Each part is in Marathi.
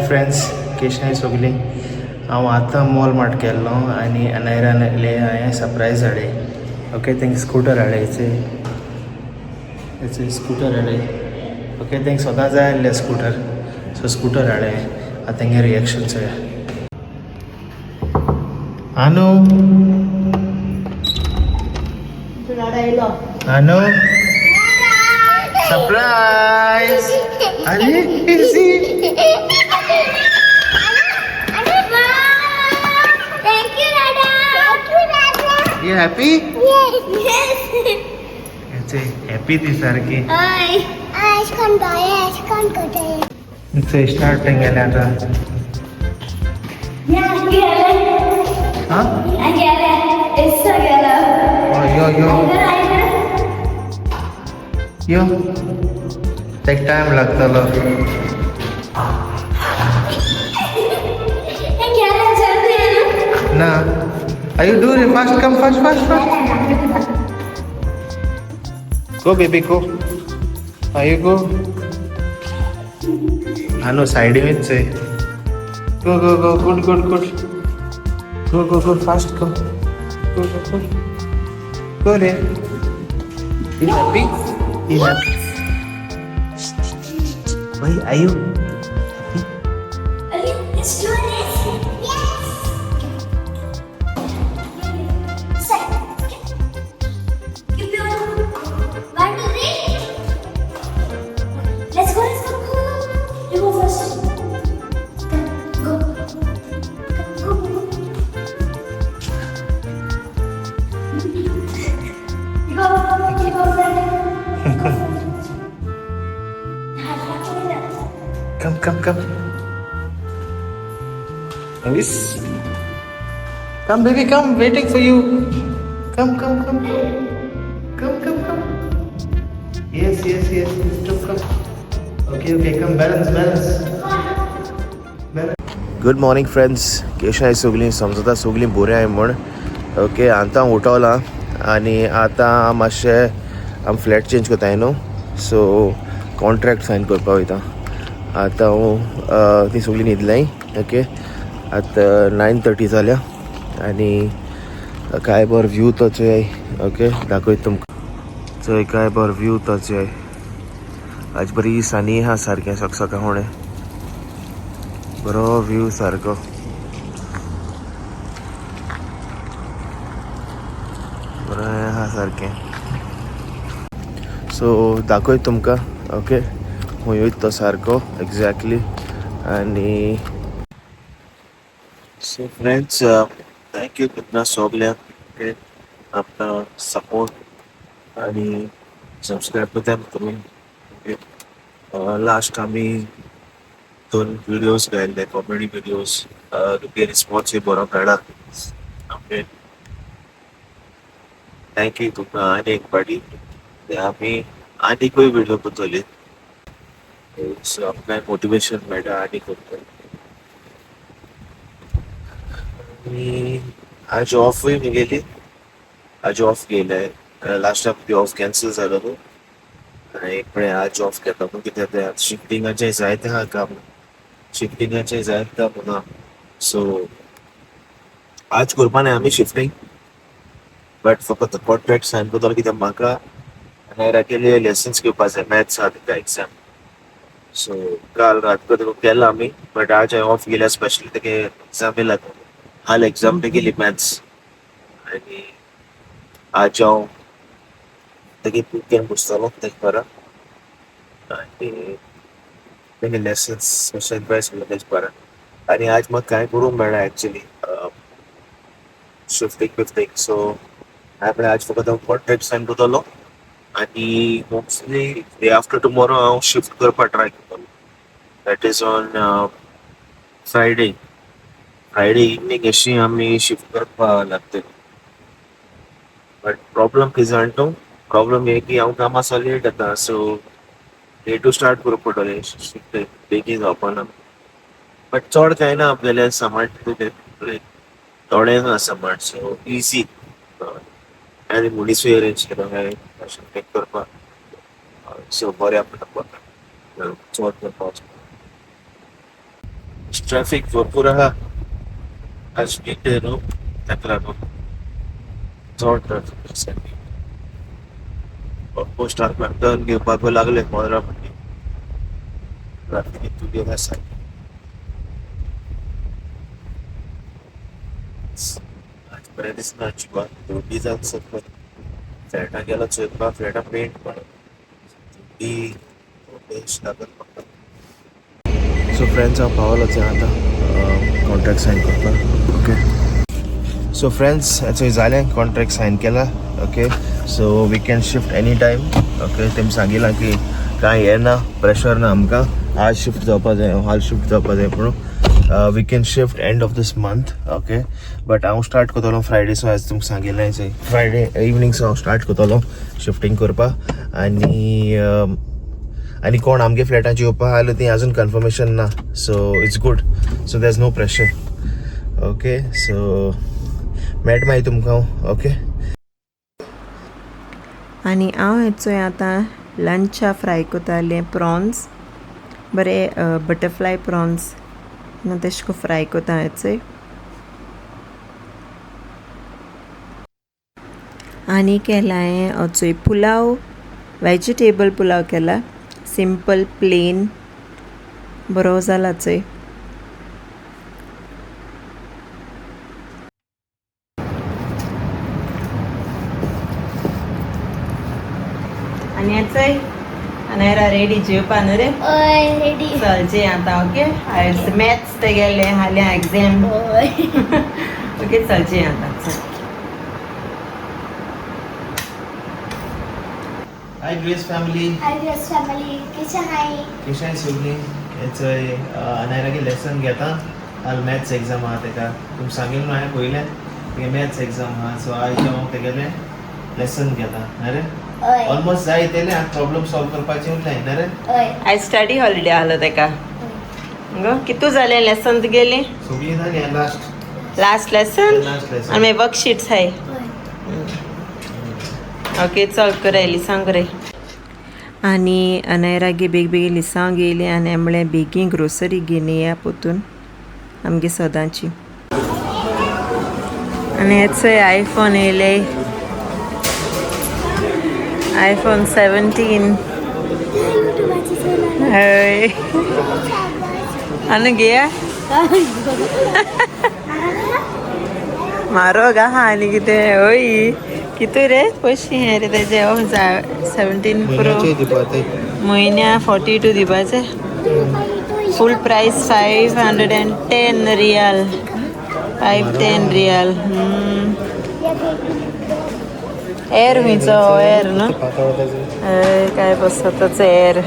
फ्रेंड्स, केशनाय सगलीं. हांव आतां मॉल मार्ट गेल्लो आनी अनायरान हांवें सरप्रायज हाडे. ओके, तेंगे स्कूटर हाडे. इट्स स्कूटर हाडे. ओके, तेंगे सोदां जाय आसलें स्कूटर, सो स्कूटर हाडे. आतां तेंगे रिएक्शन चोया. आनू आनू सरप्राइज. अरे easy. You happy? Yes. It's a happy ती सारखी. Ice cream buy. It's a starting गेले आता. हाँ? Oh, yo. Take time लगता लो. ना. Are you doing it fast? Come fast. Go baby, go. Are you go? Anu side में से. Go. Good. Go fast. Go. Go there. You happy? Why are you happy? Let's do this. Yes. Set. Keep going. 1, 2, 3. Let's go. You go first. Go. You go, friend. Come. Avis. Come baby, come. Waiting for you. Come. Yes. Come. Okay. Come. Balance. Good morning friends. केशनाय सगलीं समजता सगलीं बरें आहाय म्हण. ओके, आतां उठवलां आनी आतां मातशें फ्लॅट चेंज कोत्ताय न्हू, सो कॉन्ट्रॅक्ट सायन करपा वयता. आतां हांव ती सगलीं न्हिदलाय. ओके, आतां 9:30 जाल्या आनी काय बरो व्यू तो चोयाय. ओके, दाखयता तुमकां. चोय काय बरो व्यू तो चोयाय. आज बरी सानी आहा सारकें सकाळ होणें. बरो व्यू सारको. बरें आहा सारकें. सो दाखयता तुमकां. ओके, खूंय वयता तो सारको एक्झॅक्टली. आनी सो फ्रेंड्स, थँक्यू तुमकां सगल्यांक आपणा सपोर्ट आनी सबस्क्रायब करता तुमी. ओके, लास्ट आमी 2 व्हिडिओज घायल्ले, कॉमेडी व्हिडिओज. तुमगे रिस्पॉन्सूय बरो मेळ्ळा. ओके, थँक्यू तुमकां आनी एक फावटी. आमी आनीकूय व्हिडिओ करतले, सो आमकां मोटिवेशन मेळटा आनी करतले. आनी आज ऑफूय गेली. आज ऑफ गेले. लास्ट टायम ऑफ कॅन्सल जालो न्हू, आनी एक म्हळ्यार आज ऑफ घेता. पूण कित्याक ते शिफ्टिंगाचें जायतें आहा काम. शिफ्टिंगाचें जायता पुना, सो आज करपा ना आमी शिफ्टिंग. बट फकत कॉन्ट्रॅक्ट सायन करतलो, कित्याक म्हाका राकेले लेसन्स घेवपा जाय. मॅथ्स आहा तेका एग्जाम, सो काल रातभर केला आमी. बट आज ऑफ गेल्या, स्पेशली तेगे एग्जाम येयला. हाल एग्जाम तेगेली मॅथ्स, आनी आज हांव तेगे बुकेन बसतलो तेका बारा. आनी तेगे लेसन्स स्पेशल एडवायस तेज बारा. आनी आज म्हाका कांय करूंक मेळना एक्चुअली शिफ्टिंग. सो हांवें आज फकत हांव कॉन्ट्रॅक्ट सायन करतलो आनी मोस्टली डे आफ्टर टुमोरो हांव शिफ्ट करपा ट्राय करतलो. That is on Friday evening अशी आमी शिफ्ट करपा लागतली. बट प्रॉब्लम कितें जाण तूं, प्रॉब्लम हे की हांव कामां लेट येता, सो लेटू स्टार्ट करूंक पडटलें. शिफ्ट बेगीन जावपाना. बट चड कांय ना, आमगेलें सामान थोडें ना सामान, सो इजी. आनी मनीसूय अरेंज केलो हांवें शिफ्टिंग करपाक, सो बरें पडटा चड करपाक. ट्रॅफिक भरपूर आहा आज वीकडे न्हू ताका लागून चड ट्रॅफिक आसा ऑलमोस्ट हांव टर्न घेवपाक लागले 15 मिनटी ट्रॅफिक इतून आसा आज बरें दिसना अजिबात थंडी जावन सकयल फ्लॅटाक गेलो चोयपाक फ्लॅटाक पेंट मारप थंडी बेस्ट लागत म्हाका सो फ्रेंड्स हांव पावलो थंय आतां कॉन्ट्रॅक्ट सायन करपाक ओके सो फ्रेंड्स थंय जालें कॉन्ट्रॅक्ट सायन केला okay so we can shift any time okay तेमी सांगिलां की कांय हें ना प्रेशर ना आमकां आज शिफ्ट जावपा जाय हाल शिफ्ट जावपा जाय पूण we can shift end of this month okay but हांव स्टार्ट करतलो फ्रायडे सो आज तुमकां सांगिल्लें थंय फ्रायडे इवनिंग सो हांव स्टार्ट करतलो शिफ्टींग करपाक आनी कोण आमगे फ्लॅटांची येवपा आयलो ती अजून कन्फर्मेशन ना so it's good so there is no pressure okay so मेळट मागीर तुमकां ओके आनी हांव हेचो आतां लंचा फ्राय कोतालें प्रॉन्स बरे बटरफ्लाय प्रॉन्स तेश को फ्राय कोता हेचोय आनी केला हांवें चोय पुलाव वेजिटेबल पुलाव केला सिंपल प्लेन बरो जाला चोय आनी हेचोय अनायरा रेडी जेवपा न्हू रे ओय रेडी चलचे आतां ओके आयज मॅथ्स ते गेले हाल्या एग्जाम ओय ओके चलचे आतां चल हाय ग्रेस फॅमिली हाय ग्रेस फॅमिली कशें हाय कशें सगळीं थंय अनायरागे लेसन घेता हाल मॅथ्स एग्जाम आहा तेका तुमकां सांगिल्लें हांवें पयलें तेगे मॅथ्स एग्जाम आहा सो आयज हांव तेगेलें लेसन घेता ना रे ओय ऑलमोस्ट जाय येतलें आतां प्रॉब्लेम सॉल्व करपाचें उरलें ना रे ओय आयज स्टडी हॉलिडे आहलो तेका गो कितू जालें लेसन तुगेलें सगळीं जालीं last last lesson last lesson आनी मागीर वर्कशीट्स हाय ओय ओके चल करे लिसांग करे आनी अनायरागे बेग बेगी लिसांव गेली आनी म्हळ्यार बेगीन ग्रोसरी घेवन येया पोतून आमगे सदांची आनी हेचोय आयफोन येयले आयफोन 17 हय आनी घेया म्हारग आहा आनी कितें हय कितू रे पयशे हे रे तेजे 17 प्रो म्हयन्या 42 दिवपाचे फूल प्रायस 510 रियाल 510 रियाल एअर खंयचो एअर न्हू काय बसताच एअर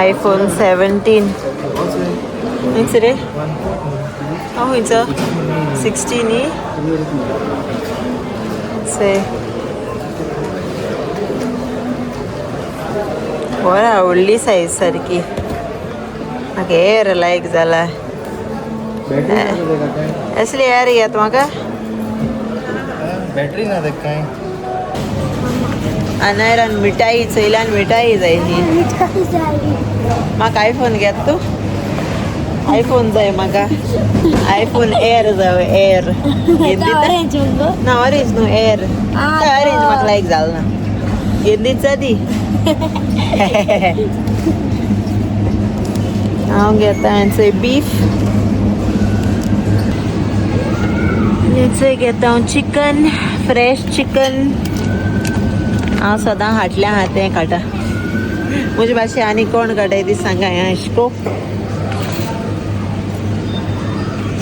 आयफोन 17 खंयच रे हांव खंयचो 16 न्ही से बरें आवडली सायज सारकी म्हाका एअर लायक जाला असली एअर घेत म्हाका बॅटरी ना तेका कांय अनायरान मिठाई चयल्यान मिठाई जाय न्ही म्हाका आयफोन घेत तूं आयफोन जाय म्हाका आयफोन एअर जाय एअर ना ऑरेंज न्हू एअर ऑरेंज म्हाका लायक जाल ना घेवन दिता ती हांव घेता चोय बीफ चोय घेता हांव चिकन फ्रेश चिकन हांव सदां हाटल्या हातें काडटा म्हजे भाशे आनी कोण काडटाय ती सांगा हें अशको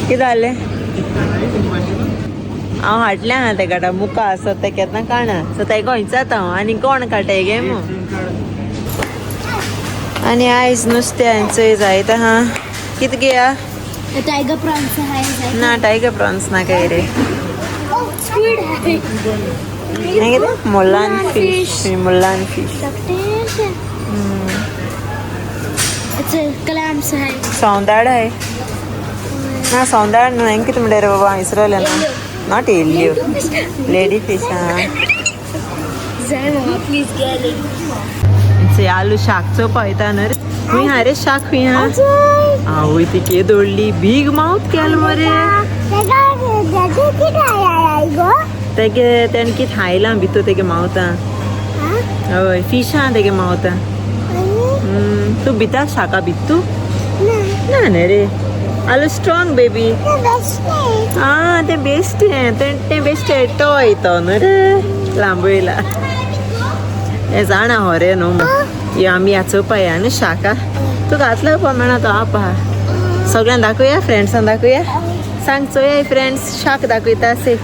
कितें जालें हांव हाटल्या हातें काडटा मुका आसा तें केन्ना काडना सो तेका खंयचात हांव आनी कोण काडटाय गे मो आनी आयज नुस्तें चोय जायत आहा कितें घेया टाइगर प्रॉन्स हाय ना टायगर प्रॉन्स ना काय रे स्क्विड हाय नाही कितें मुल्लान फिश मुल्लान फिश क्लॅम्स हाय सौंदाळ आहे ना सौंदाळ न्हू हें कितें म्हणटा रे बाबा विसरलें ना नॉट येयल्ल्यो लेडी फिश आहा जाय मामा प्लीज घे चोयचे आलू शाकचो पळयता न्हू रे खूंय हा रे शाक खूंय हा आवय ती के दवडली बीग माउथ केल मरे तेगे तेणे कितें खायलां भितर तेगे मावता हय फिश हा तेगे मावता तू भिता शाका भित तू ना न्ही रे आलू स्ट्रॉंग बेबी ते बेस्ट ते बेस्ट टॉय तो न्हू रे लांबयला हे जाणा हो रे न्हू हे आमी आचोवपाया न्हू शाका तू घातलो पळय म्हणा तो आप आहा सगळ्यांक दाखोवया फ्रेंड्सांक दाखोवया सांग चोया फ्रेंड्स शाक दाखयता से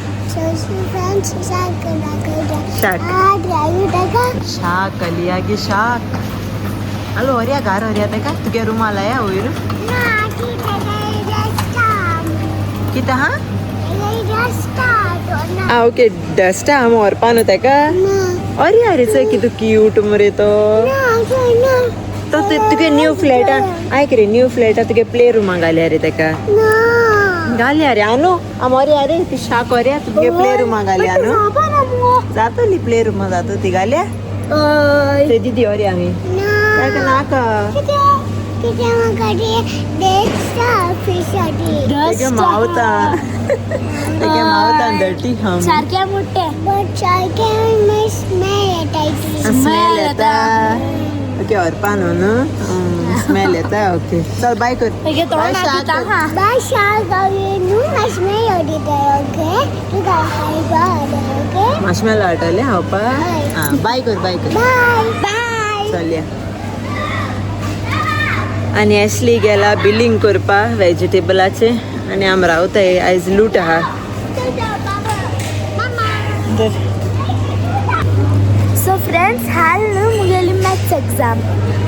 शाक शाक लिया गे शाक आलो होऱ्या घार होऱ्या तेका तुगे रुमाल आया वयर कितें हा ओके डस्ट आम व्हरपा न्हू तेका अरे अरे चोय कितू क्यूट मरे तो तुगे न्यू फ्लॅटान आयक रे न्यू फ्लॅटा तुगे प्ले रुमा घाल्या रे तेका घाल्या रे आनू आमोरे अरे ती शाक ओऱ्या तुगे प्ले रुमा घाल्या न्हू जातली प्ले रुमा जातो ती घाल्या ते दिदी ओरे आमी ताका नाका तेगे मावता तेगे मावता डर्टी हम सारखे मोठे स्मेल येता ओके व्हरपा न्हू स्मेल येता ओके चल बाय कर बाय शाक माशमेलो हाडटले हावपा बाय कर चल या आनी एशली गेला बिलींग करपा वेजिटेबलाचे आनी आम रावताय आयज लूट आहा सो फ्रेंड्स हाल न्हू मुगेली मॅथ्स एग्जाम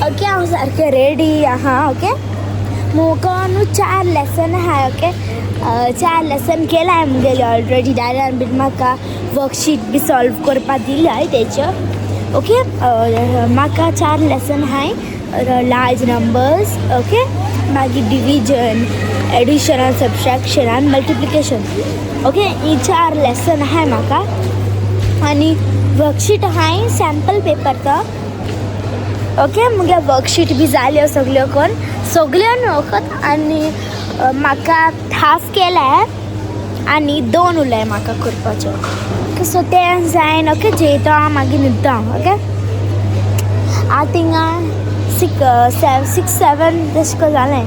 ओके हांव सारकें रेडी आहा ओके मुको न्हू 4 लेसन आहा ओके 4 लेसन केलाय मुगेली ऑलरेडी दादान बीन म्हाका वर्कशीट बी सॉल्व करपा दिली हाय तेच्यो ओके म्हाका 4 लेसन हाय लार्ज नंबर्स ओके मागीर डिविजन एडिशन आनी सबट्रॅक्शन आनी मल्टिप्लिकेशन ओके ही 4 लेसन आहाय म्हाका आनी वर्कशीट हाय सॅम्पल पेपर तो ओके मुगे वर्कशीट बी जाल्यो सगल्यो कोण सगल्यो न्हू आनी म्हाका हाफ केल्यार आनी 2 उरलाय म्हाका करपाच्यो सो तें जायन ओके जेयतो हांव मागीर न्हिदता ओके हांव थिंगा 6-7 तेश को जालें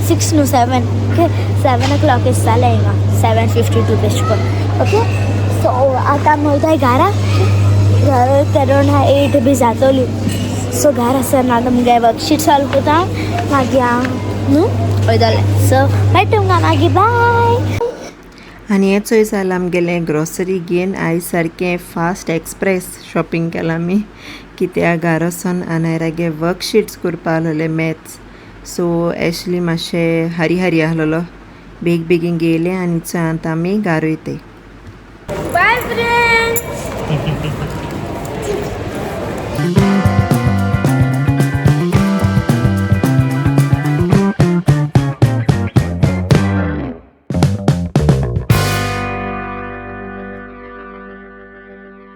6 न्हू 7 ओके 7 o'clock इस जालें हिंगा 7:52 तेश को ओके सो आतां आमी वयताय घरा अरावंड 8 बी जातोली सो घरा सर आतां मुगे वर्कशीट सॉल्व कोता मागीर हांव न्हू वयतलें सो मेळटा तुमकां मागीर बाय आनी हें चोय जालां आमगेलें ग्रोसरी घेवन आयज सारकें फास्ट एक्सप्रेस शॉपिंग केलां आमी कित्याक घरा वचोन आनायरागे वर्कशीट्स करपा आसलोले मॅथ्स सो एशली मातशें हरी हरी आहलोलो बेग बेगीन गेले आनी चोय आतां आमी घरा वयताय बाय फ्रेंड्स